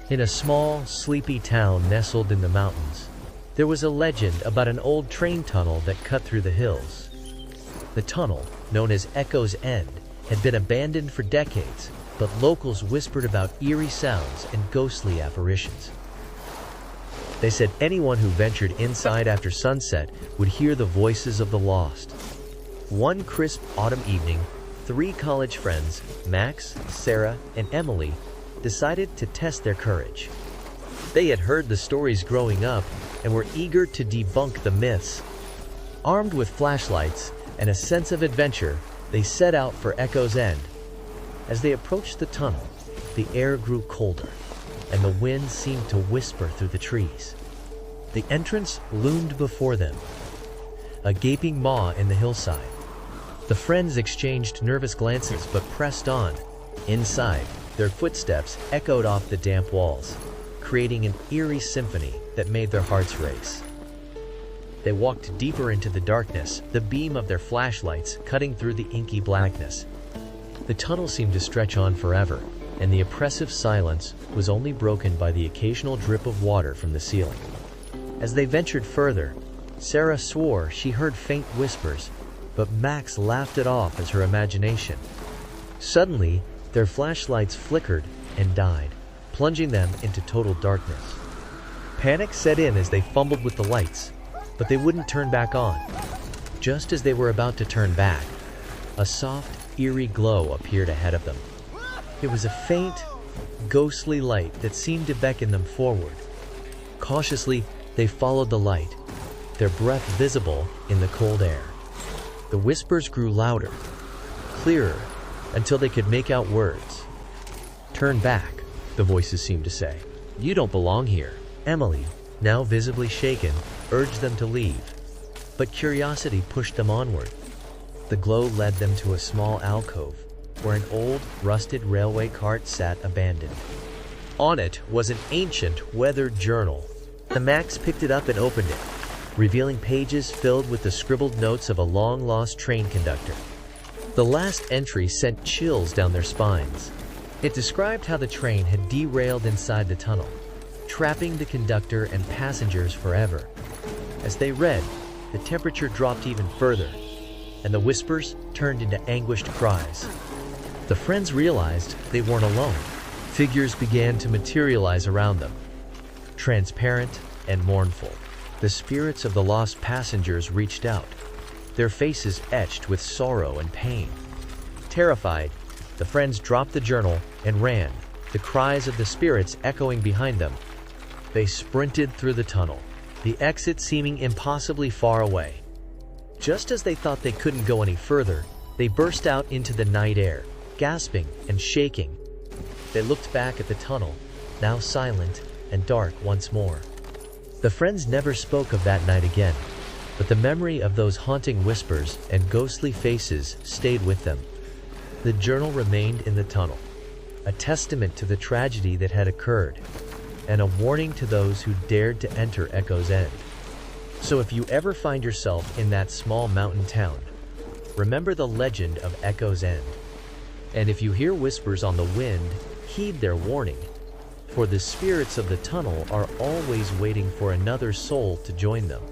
In a small, sleepy town nestled in the mountains, there was a legend about an old train tunnel that cut through the hills. The tunnel, known as Echo's End, had been abandoned for decades, but locals whispered about eerie sounds and ghostly apparitions. They said anyone who ventured inside after sunset would hear the voices of the lost. One crisp autumn evening, 3 college friends, Max, Sarah, and Emily, decided to test their courage. They had heard the stories growing up and were eager to debunk the myths. Armed with flashlights and a sense of adventure, they set out for Echo's End. As they approached the tunnel, the air grew colder, and the wind seemed to whisper through the trees. The entrance loomed before them, a gaping maw in the hillside. The friends exchanged nervous glances but pressed on. Inside, their footsteps echoed off the damp walls, creating an eerie symphony that made their hearts race. They walked deeper into the darkness, the beam of their flashlights cutting through the inky blackness. The tunnel seemed to stretch on forever, and the oppressive silence was only broken by the occasional drip of water from the ceiling. As they ventured further, Sarah swore she heard faint whispers, but Max laughed it off as her imagination. Suddenly, their flashlights flickered and died, plunging them into total darkness. Panic set in as they fumbled with the lights, but they wouldn't turn back on. Just as they were about to turn back, a soft, eerie glow appeared ahead of them. It was a faint, ghostly light that seemed to beckon them forward. Cautiously, they followed the light, their breath visible in the cold air. The whispers grew louder, clearer, until they could make out words. "Turn back," the voices seemed to say. "You don't belong here." Emily, now visibly shaken, urged them to leave, but curiosity pushed them onward. The glow led them to a small alcove, where an old, rusted railway cart sat abandoned. On it was an ancient, weathered journal. Max picked it up and opened it, revealing pages filled with the scribbled notes of a long-lost train conductor. The last entry sent chills down their spines. It described how the train had derailed inside the tunnel, trapping the conductor and passengers forever. As they read, the temperature dropped even further, and the whispers turned into anguished cries. The friends realized they weren't alone. Figures began to materialize around them, transparent and mournful. The spirits of the lost passengers reached out, their faces etched with sorrow and pain. Terrified, the friends dropped the journal and ran, the cries of the spirits echoing behind them. They sprinted through the tunnel, the exit seeming impossibly far away. Just as they thought they couldn't go any further, they burst out into the night air, gasping and shaking. They looked back at the tunnel, now silent and dark once more. The friends never spoke of that night again, but the memory of those haunting whispers and ghostly faces stayed with them. The journal remained in the tunnel, a testament to the tragedy that had occurred, and a warning to those who dared to enter Echo's End. So if you ever find yourself in that small mountain town, remember the legend of Echo's End. And if you hear whispers on the wind, heed their warning, for the spirits of the tunnel are always waiting for another soul to join them.